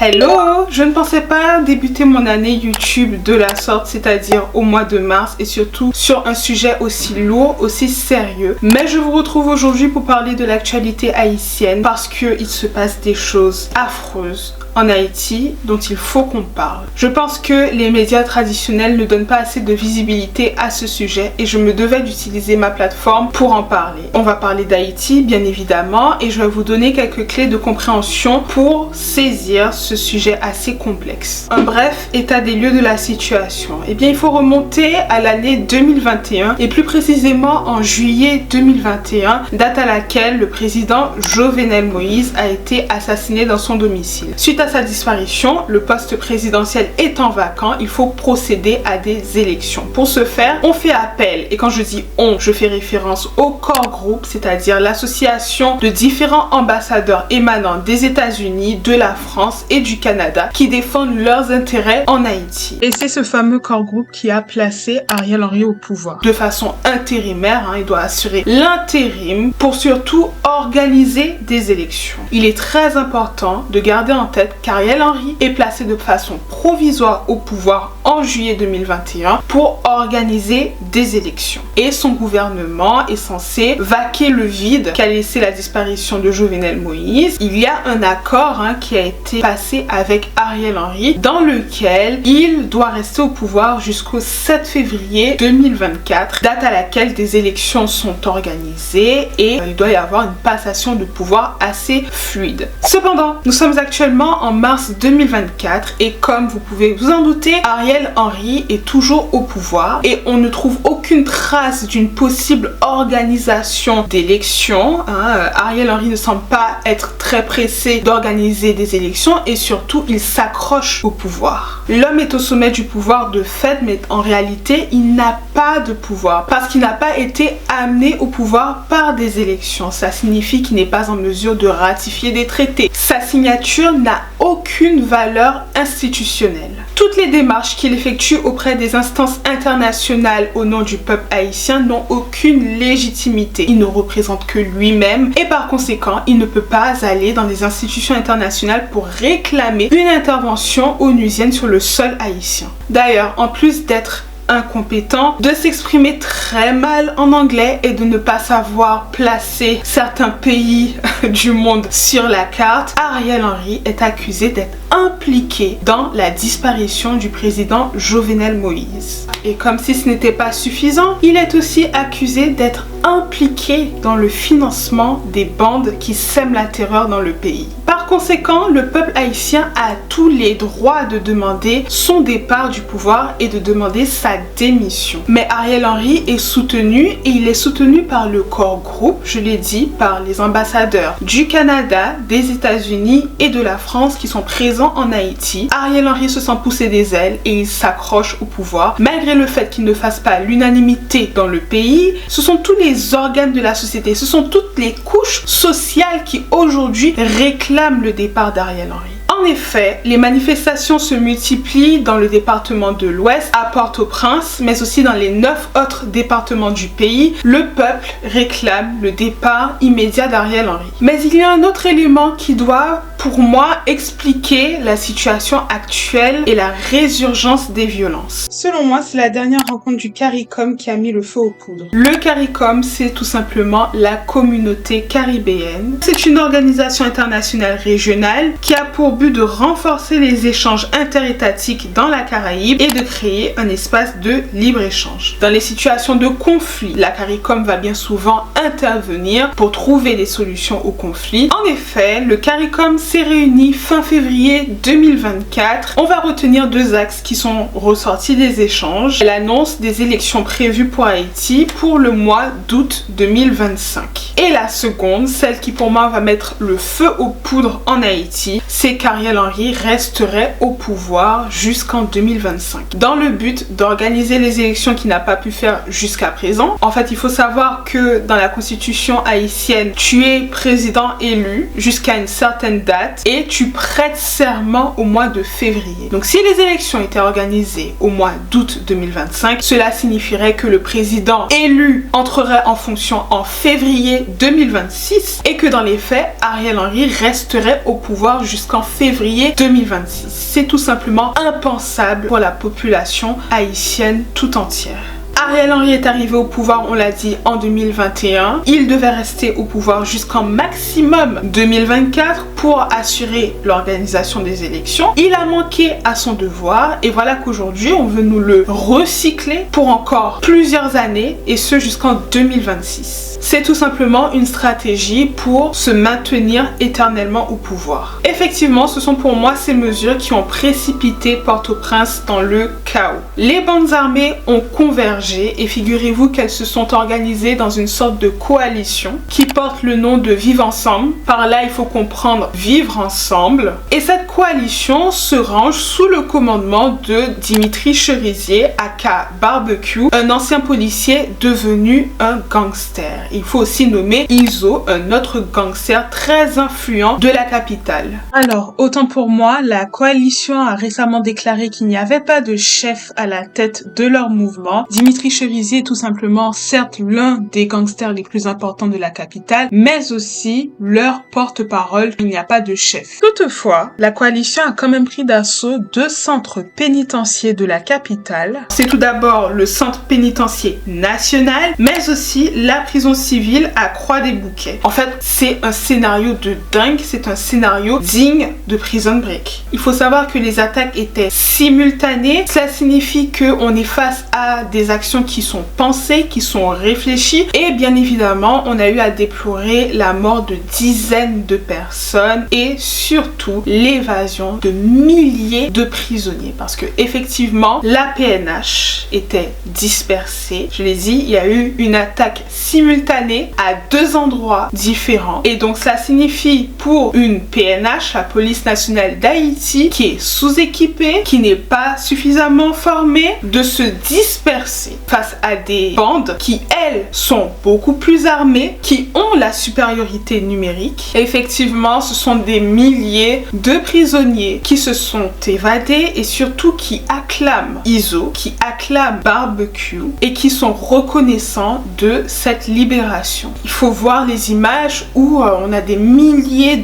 Hello! Je ne pensais pas débuter mon année YouTube de la sorte, c'est-à-dire au mois de mars et surtout sur un sujet aussi lourd, aussi sérieux. Mais je vous retrouve aujourd'hui pour parler de l'actualité haïtienne parce qu'il se passe des choses affreuses en Haïti dont il faut qu'on parle. Je pense que les médias traditionnels ne donnent pas assez de visibilité à ce sujet et je me devais d'utiliser ma plateforme pour en parler. On va parler d'Haïti bien évidemment et je vais vous donner quelques clés de compréhension pour saisir ce sujet assez complexe. Un bref état des lieux de la situation. Eh bien, il faut remonter à l'année 2021 et plus précisément en juillet 2021, date à laquelle le président Jovenel Moïse a été assassiné dans son domicile. Suite à sa disparition, le poste présidentiel étant vacant, il faut procéder à des élections. Pour ce faire, on fait appel, et quand je dis on, je fais référence au Core Group, c'est-à-dire l'association de différents ambassadeurs émanant des États-Unis, de la France et du Canada qui défendent leurs intérêts en Haïti. Et c'est ce fameux Core Group qui a placé Ariel Henry au pouvoir. De façon intérimaire, il doit assurer l'intérim pour surtout organiser des élections. Il est très important de garder en tête qu'Ariel Henry est placé de façon provisoire au pouvoir en juillet 2021 pour organiser des élections. Et son gouvernement est censé vaquer le vide qu'a laissé la disparition de Jovenel Moïse. Il y a un accord qui a été passé avec Ariel Henry dans lequel il doit rester au pouvoir jusqu'au 7 février 2024, date à laquelle des élections sont organisées et il doit y avoir une passation de pouvoir assez fluide. Cependant, nous sommes actuellement en mars 2024 et comme vous pouvez vous en douter, Ariel Henry est toujours au pouvoir et on ne trouve aucune trace d'une possible organisation d'élections. Ariel Henry ne semble pas être très pressé d'organiser des élections et surtout il s'accroche au pouvoir. L'homme est au sommet du pouvoir de fait, mais en réalité il n'a pas de pouvoir parce qu'il n'a pas été amené au pouvoir par des élections. Ça signifie qu'il n'est pas en mesure de ratifier des traités. Sa signature n'a aucune valeur institutionnelle. Toutes les démarches qu'il effectue auprès des instances internationales au nom du peuple haïtien n'ont aucune légitimité. Il ne représente que lui-même et par conséquent, il ne peut pas aller dans des institutions internationales pour réclamer une intervention onusienne sur le sol haïtien. D'ailleurs, en plus d'être incompétent, de s'exprimer très mal en anglais et de ne pas savoir placer certains pays du monde sur la carte, Ariel Henry est accusé d'être impliqué dans la disparition du président Jovenel Moïse. Et comme si ce n'était pas suffisant, il est aussi accusé d'être impliqué dans le financement des bandes qui sèment la terreur dans le pays. Par conséquent, le peuple haïtien a tous les droits de demander son départ du pouvoir et de demander sa démission. Mais Ariel Henry est soutenu et il est soutenu par le Core Group, je l'ai dit, par les ambassadeurs du Canada, des États-Unis et de la France qui sont présents en Haïti. Ariel Henry se sent pousser des ailes et il s'accroche au pouvoir. Malgré le fait qu'il ne fasse pas l'unanimité dans le pays, ce sont tous les organes de la société, ce sont toutes les couches sociales qui aujourd'hui réclament le départ d'Ariel Henry. En effet, les manifestations se multiplient dans le département de l'Ouest, à Port-au-Prince, mais aussi dans les 9 autres départements du pays. Le peuple réclame le départ immédiat d'Ariel Henry. Mais il y a un autre élément qui doit, pour moi, expliquer la situation actuelle et la résurgence des violences. Selon moi, c'est la dernière rencontre du CARICOM qui a mis le feu aux poudres. Le CARICOM, c'est tout simplement la communauté caribéenne. C'est une organisation internationale régionale qui a pour but de renforcer les échanges interétatiques dans la Caraïbe et de créer un espace de libre-échange. Dans les situations de conflit, la CARICOM va bien souvent intervenir pour trouver des solutions aux conflits. En effet, le CARICOM s'est réuni fin février 2024. On va retenir deux axes qui sont ressortis des échanges. L'annonce des élections prévues pour Haïti pour le mois d'août 2025. Et la seconde, celle qui pour moi va mettre le feu aux poudres en Haïti, c'est qu'Ariel Henry resterait au pouvoir jusqu'en 2025. Dans le but d'organiser les élections qu'il n'a pas pu faire jusqu'à présent. En fait, il faut savoir que dans la constitution haïtienne, tu es président élu jusqu'à une certaine date date et tu prêtes serment au mois de février. Donc si les élections étaient organisées au mois d'août 2025, cela signifierait que le président élu entrerait en fonction en février 2026 et que dans les faits, Ariel Henry resterait au pouvoir jusqu'en février 2026. C'est tout simplement impensable pour la population haïtienne tout entière. Ariel Henry est arrivé au pouvoir, on l'a dit, en 2021. Il devait rester au pouvoir jusqu'en maximum 2024 pour assurer l'organisation des élections. Il a manqué à son devoir et voilà qu'aujourd'hui, on veut nous le recycler pour encore plusieurs années et ce jusqu'en 2026. C'est tout simplement une stratégie pour se maintenir éternellement au pouvoir. Effectivement, ce sont pour moi ces mesures qui ont précipité Port-au-Prince dans le chaos. Les bandes armées ont convergé et figurez-vous qu'elles se sont organisées dans une sorte de coalition qui porte le nom de Vivre Ensemble. Par là, il faut comprendre Vivre Ensemble. Et cette coalition se range sous le commandement de Dimitri Cherizier, aka Barbecue, un ancien policier devenu un gangster. Il faut aussi nommer Izo, un autre gangster très influent de la capitale. Alors, autant pour moi, la coalition a récemment déclaré qu'il n'y avait pas de chef à la tête de leur mouvement. Dimitri Cherizier est tout simplement, certes, l'un des gangsters les plus importants de la capitale, mais aussi leur porte-parole. Il n'y a pas de chef. Toutefois, la coalition a quand même pris d'assaut 2 centres pénitentiaires de la capitale. C'est tout d'abord le centre pénitentiaire national, mais aussi la prison civile à Croix-des-Bouquets. En fait, c'est un scénario de dingue, c'est un scénario digne de Prison Break. Il faut savoir que les attaques étaient simultanées. Cela signifie qu'on est face à des actions qui sont pensées, qui sont réfléchies et bien évidemment, on a eu à déplorer la mort de dizaines de personnes et surtout l'évasion de milliers de prisonniers parce que effectivement, la PNH était dispersée. Je l'ai dit, il y a eu une attaque simultanée à 2 endroits différents et donc ça signifie pour une PNH, la police nationale d'Haïti, qui est sous-équipée, qui n'est pas suffisamment formée, de se disperser face à des bandes qui elles sont beaucoup plus armées, qui ont la supériorité numérique. Et effectivement, ce sont des milliers de prisonniers qui se sont évadés et surtout qui acclament Izo, qui acclament Barbecue et qui sont reconnaissants de cette libération. Il faut voir les images où on a des milliers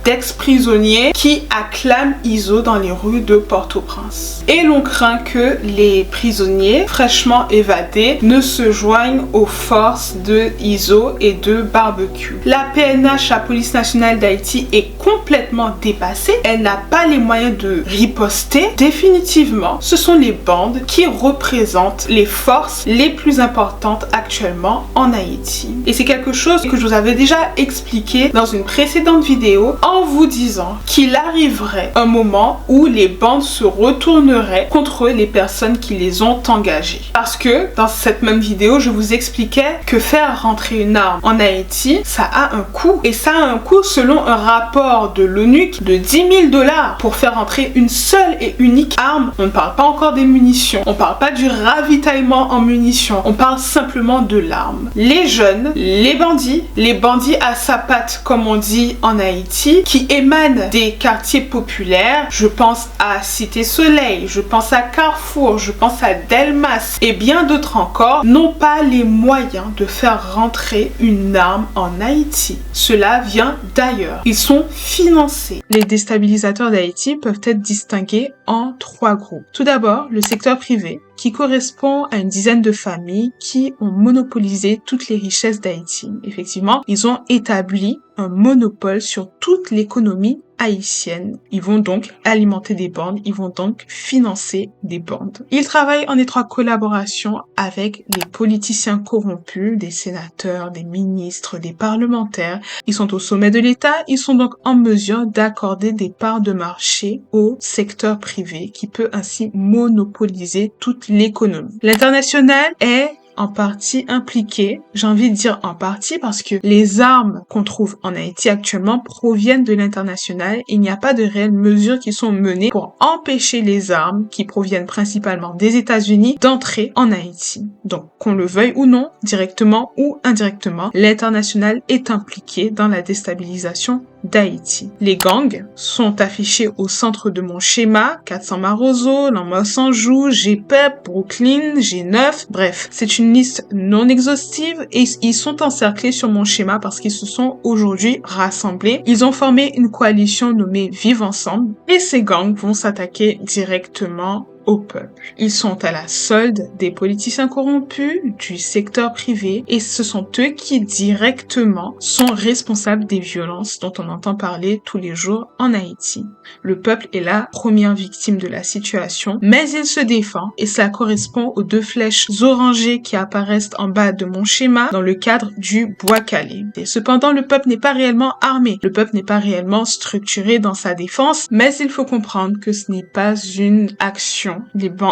d'ex-prisonniers qui acclament Izo dans les rues de Port-au-Prince. Et l'on craint que les prisonniers fraîchement évadés ne se joignent aux forces de Izo et de Barbecue. La PNH, la police nationale d'Haïti, est complètement dépassée. Elle n'a pas les moyens de riposter. Définitivement, ce sont les bandes qui représentent les forces les plus importantes actuellement en Haïti. Et c'est quelque chose que je vous avais déjà expliqué dans une précédente vidéo en vous disant qu'il arriverait un moment où les bandes se retourneraient contre les personnes qui les ont engagées. Parce que dans cette même vidéo, je vous expliquais que faire rentrer une arme en Haïti, ça a un coût. Et ça a un coût selon un rapport de l'ONU de 10 000 $ pour faire rentrer une seule et unique arme. On ne parle pas encore des munitions, on ne parle pas du ravitaillement en munitions, on parle simplement de l'arme. Les jeunes, les bandits à sa patte comme on dit en Haïti, qui émanent des quartiers populaires, je pense à Cité Soleil, je pense à Carrefour, je pense à Delmas et bien d'autres encore, n'ont pas les moyens de faire rentrer une arme en Haïti. Cela vient d'ailleurs. Ils sont financés. Les déstabilisateurs d'Haïti peuvent être distingués en 3 groupes. Tout d'abord, le secteur privé, qui correspond à une dizaine de familles qui ont monopolisé toutes les richesses d'Haïti. Effectivement, ils ont établi un monopole sur toute l'économie haïtienne. Ils vont donc alimenter des bandes, ils vont donc financer des bandes. Ils travaillent en étroite collaboration avec les politiciens corrompus, des sénateurs, des ministres, des parlementaires. Ils sont au sommet de l'État, ils sont donc en mesure d'accorder des parts de marché au secteur privé qui peut ainsi monopoliser toute l'économie. L'international est en partie impliqué, j'ai envie de dire en partie parce que les armes qu'on trouve en Haïti actuellement proviennent de l'international. Il n'y a pas de réelles mesures qui sont menées pour empêcher les armes qui proviennent principalement des États-Unis d'entrer en Haïti. Donc, qu'on le veuille ou non, directement ou indirectement, l'international est impliqué dans la déstabilisation d'Haïti. Les gangs sont affichés au centre de mon schéma, 400 Marozo, Lanmas-Anjou, G-Pep, Brooklyn, G9, bref, c'est une liste non exhaustive et ils sont encerclés sur mon schéma parce qu'ils se sont aujourd'hui rassemblés. Ils ont formé une coalition nommée Vive Ensemble et ces gangs vont s'attaquer directement au peuple. Ils sont à la solde des politiciens corrompus, du secteur privé, et ce sont eux qui directement sont responsables des violences dont on entend parler tous les jours en Haïti. Le peuple est la première victime de la situation, mais il se défend et cela correspond aux 2 flèches orangées qui apparaissent en bas de mon schéma dans le cadre du bois calé. Et cependant, le peuple n'est pas réellement armé, le peuple n'est pas réellement structuré dans sa défense, mais il faut comprendre que ce n'est pas une action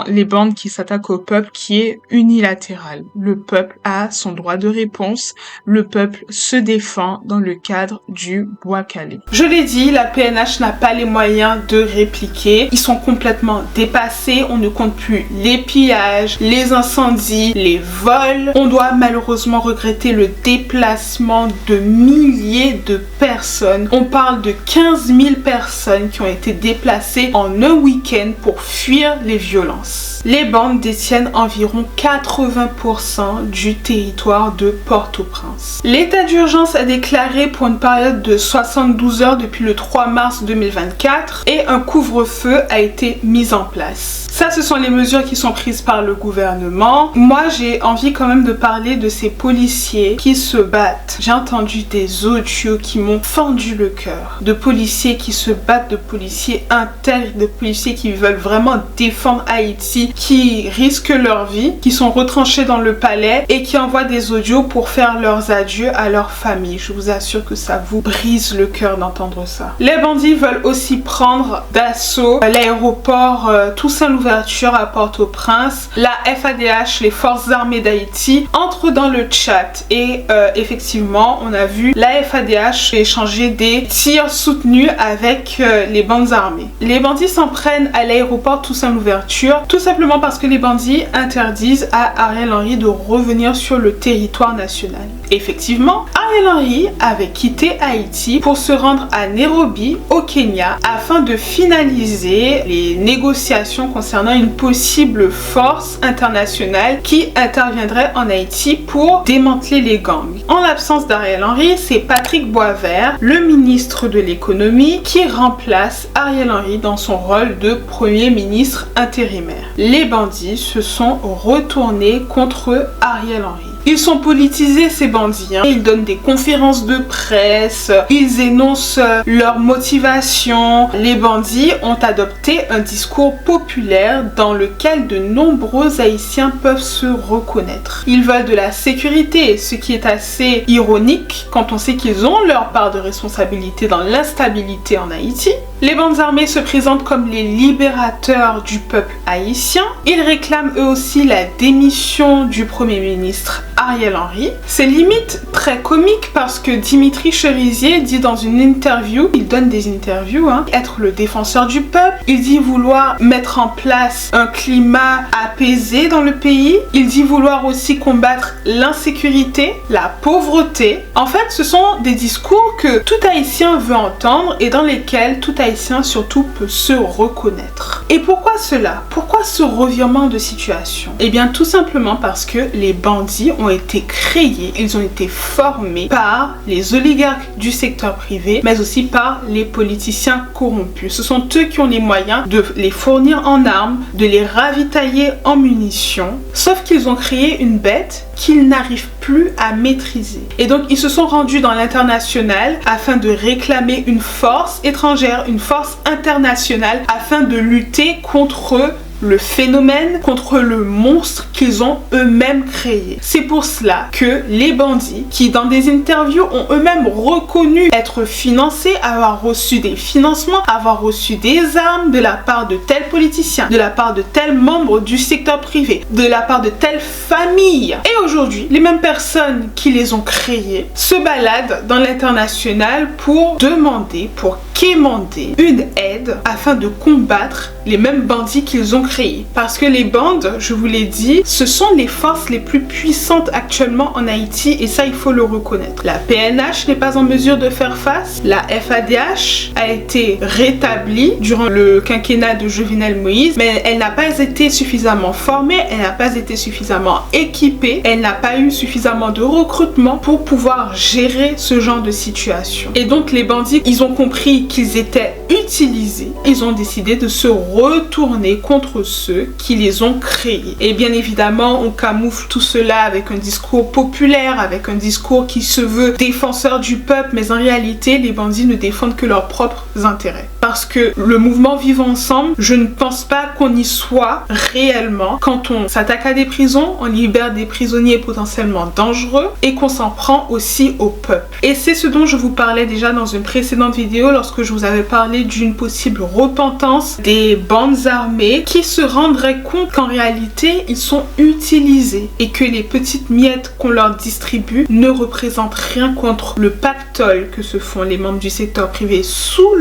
les bandes qui s'attaquent au peuple qui est unilatérale. Le peuple a son droit de réponse, le peuple se défend dans le cadre du bois calé. Je l'ai dit, la PNH n'a pas les moyens de répliquer, ils sont complètement dépassés, on ne compte plus les pillages, les incendies, les vols. On doit malheureusement regretter le déplacement de milliers de personnes. On parle de 15 000 personnes qui ont été déplacées en un week-end pour fuir les violences. Les bandes détiennent environ 80% du territoire de Port-au-Prince. L'état d'urgence est déclaré pour une période de 72 heures depuis le 3 mars 2024 et un couvre-feu a été mis en place. Ça, ce sont les mesures qui sont prises par le gouvernement. Moi, j'ai envie quand même de parler de ces policiers qui se battent. J'ai entendu des audios qui m'ont fendu le cœur. De policiers qui se battent, de policiers intègres, de policiers qui veulent vraiment défendre Haïti, qui risquent leur vie, qui sont retranchés dans le palais et qui envoient des audios pour faire leurs adieux à leur famille. Je vous assure que ça vous brise le cœur d'entendre ça. Les bandits veulent aussi prendre d'assaut l'aéroport Toussaint-Louverture à Port-au-Prince. La FADH, les forces armées d'Haïti, entrent dans le chat et effectivement, on a vu la FADH échanger des tirs soutenus avec les bandes armées. Les bandits s'en prennent à l'aéroport Toussaint-Louverture tout simplement parce que les bandits interdisent à Ariel Henry de revenir sur le territoire national. Effectivement, Ariel Henry avait quitté Haïti pour se rendre à Nairobi, au Kenya, afin de finaliser les négociations concernant une possible force internationale qui interviendrait en Haïti pour démanteler les gangs. En l'absence d'Ariel Henry, c'est Patrick Boisvert, le ministre de l'économie, qui remplace Ariel Henry dans son rôle de premier ministre intérimaire. Les bandits se sont retournés contre Ariel Henry. Ils sont politisés, ces bandits. Ils donnent des conférences de presse, ils énoncent leur motivation. Les bandits ont adopté un discours populaire dans lequel de nombreux Haïtiens peuvent se reconnaître. Ils veulent de la sécurité, ce qui est assez ironique quand on sait qu'ils ont leur part de responsabilité dans l'instabilité en Haïti. Les bandes armées se présentent comme les libérateurs du peuple haïtien. Ils réclament eux aussi la démission du Premier ministre Ariel Henry. C'est limite très comique parce que Dimitri Cherizier dit dans une interview, il donne des interviews, être le défenseur du peuple. Il dit vouloir mettre en place un climat apaisé dans le pays. Il dit vouloir aussi combattre l'insécurité, la pauvreté. En fait, ce sont des discours que tout Haïtien veut entendre et dans lesquels tout Haïtien surtout peut se reconnaître. Et pourquoi cela? Pourquoi ce revirement de situation? Eh bien, tout simplement parce que les bandits ont été créés, ils ont été formés par les oligarques du secteur privé, mais aussi par les politiciens corrompus. Ce sont eux qui ont les moyens de les fournir en armes, de les ravitailler en munitions, sauf qu'ils ont créé une bête qu'ils n'arrivent plus à maîtriser. Et donc, ils se sont rendus dans l'international afin de réclamer une force étrangère, une force internationale, afin de lutter contre le phénomène, contre le monstre qu'ils ont eux-mêmes créé. C'est pour cela que les bandits, qui dans des interviews ont eux-mêmes reconnu être financés, avoir reçu des financements, avoir reçu des armes de la part de tels politiciens, de la part de tels membres du secteur privé, de la part de telles familles. Et aujourd'hui, les mêmes personnes qui les ont créés se baladent dans l'international pour demander, pour quémander une aide afin de combattre les mêmes bandits qu'ils ont créés. Parce que les bandes, je vous l'ai dit, ce sont les forces les plus puissantes actuellement en Haïti et ça il faut le reconnaître. La PNH n'est pas en mesure de faire face, la FADH a été rétablie durant le quinquennat de Jovenel Moïse, mais elle n'a pas été suffisamment formée, elle n'a pas été suffisamment équipée, elle n'a pas eu suffisamment de recrutement pour pouvoir gérer ce genre de situation. Et donc les bandits, ils ont compris qu'ils étaient utilisés, ils ont décidé de se retourner contre ceux qui les ont créés. Et bien évidemment, on camoufle tout cela avec un discours populaire, avec un discours qui se veut défenseur du peuple, mais en réalité, les bandits ne défendent que leurs propres intérêts. Parce que le mouvement Vivre Ensemble, je ne pense pas qu'on y soit réellement quand on s'attaque à des prisons, on libère des prisonniers potentiellement dangereux et qu'on s'en prend aussi au peuple. Et c'est ce dont je vous parlais déjà dans une précédente vidéo lorsque je vous avais parlé d'une possible repentance des bandes armées qui se rendraient compte qu'en réalité, ils sont utilisés et que les petites miettes qu'on leur distribue ne représentent rien contre le pactole que se font les membres du secteur privé sur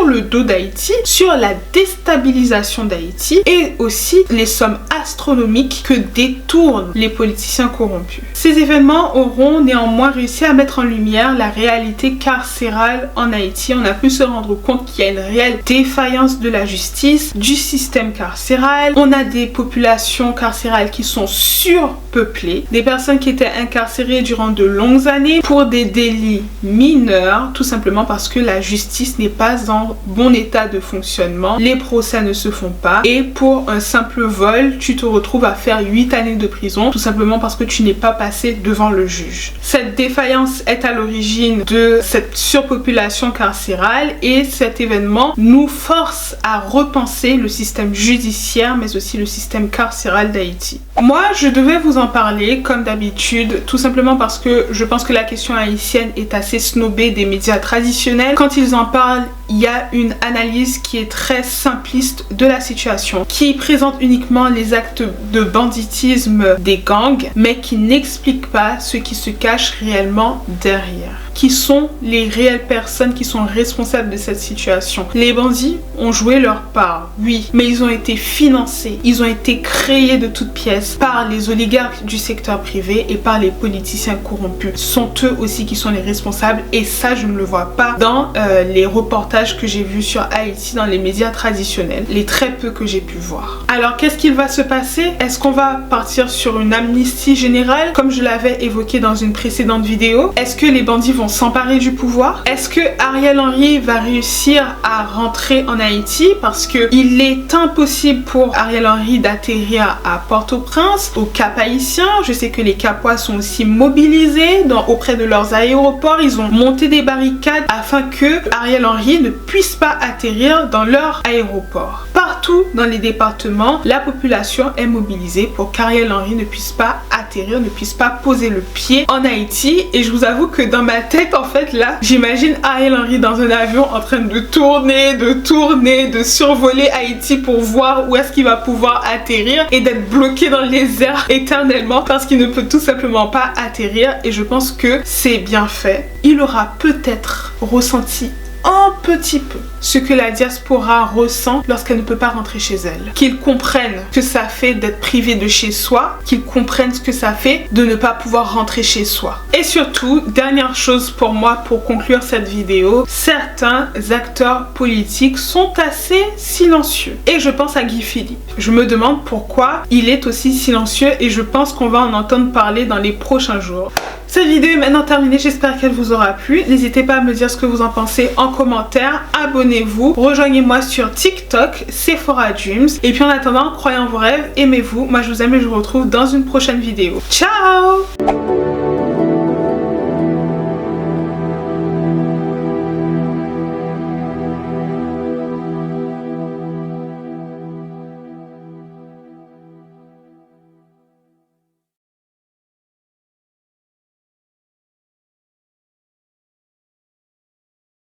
le dos d'Haïti, sur la déstabilisation d'Haïti et aussi les sommes astronomiques que détournent les politiciens corrompus. Ces événements auront néanmoins réussi à mettre en lumière la réalité carcérale en Haïti. On a pu se rendre compte qu'il y a une réelle défaillance de la justice, du système carcéral. On a des populations carcérales qui sont surpeuplées, des personnes qui étaient incarcérées durant de longues années pour des délits mineurs, tout simplement parce que la justice n'est pas en bon état de fonctionnement, les procès ne se font pas et pour un simple vol, tu te retrouves à faire 8 années de prison, tout simplement parce que tu n'es pas passé devant le juge. Cette défaillance est à l'origine de cette surpopulation carcérale et cet événement nous force à repenser le système judiciaire mais aussi le système carcéral d'Haïti. Moi, je devais vous en parler comme d'habitude, tout simplement parce que je pense que la question haïtienne est assez snobée des médias traditionnels. Quand ils en parlent, il y a une analyse qui est très simpliste de la situation, qui présente uniquement les actes de banditisme des gangs, mais qui n'explique pas ce qui se cache réellement derrière. Qui sont les réelles personnes qui sont responsables de cette situation. Les bandits ont joué leur part, oui, mais ils ont été financés, ils ont été créés de toutes pièces par les oligarques du secteur privé et par les politiciens corrompus. Ce sont eux aussi qui sont les responsables et ça je ne le vois pas dans les reportages que j'ai vus sur Haïti dans les médias traditionnels, les très peu que j'ai pu voir. Alors qu'est-ce qu'il va se passer? Est-ce qu'on va partir sur une amnistie générale comme je l'avais évoqué dans une précédente vidéo? Est-ce que les bandits vont s'emparer du pouvoir? Est-ce que Ariel Henry va réussir à rentrer en Haïti? Parce que il est impossible pour Ariel Henry d'atterrir à Port-au-Prince, au Cap haïtien. Je sais que les Capois sont aussi mobilisés auprès de leurs aéroports. Ils ont monté des barricades afin que Ariel Henry ne puisse pas atterrir dans leur aéroport. Partout dans les départements, la population est mobilisée pour qu'Ariel Henry ne puisse pas atterrir, ne puisse pas poser le pied en Haïti. Et je vous avoue que dans ma tête, en fait, là, j'imagine Ariel Henry dans un avion en train de tourner, de survoler Haïti pour voir où est-ce qu'il va pouvoir atterrir et d'être bloqué dans les airs éternellement parce qu'il ne peut tout simplement pas atterrir. Et je pense que c'est bien fait. Il aura peut-être ressenti un petit peu ce que la diaspora ressent lorsqu'elle ne peut pas rentrer chez elle. Qu'ils comprennent ce que ça fait d'être privé de chez soi, qu'ils comprennent ce que ça fait de ne pas pouvoir rentrer chez soi. Et surtout, dernière chose pour moi pour conclure cette vidéo, certains acteurs politiques sont assez silencieux. Et je pense à Guy Philippe. Je me demande pourquoi il est aussi silencieux et je pense qu'on va en entendre parler dans les prochains jours. Cette vidéo est maintenant terminée, j'espère qu'elle vous aura plu. N'hésitez pas à me dire ce que vous en pensez en commentaire. Abonnez-vous, rejoignez-moi sur TikTok, Sephora Dreams. Et puis en attendant, croyez en vos rêves, aimez-vous. Moi je vous aime et je vous retrouve dans une prochaine vidéo. Ciao!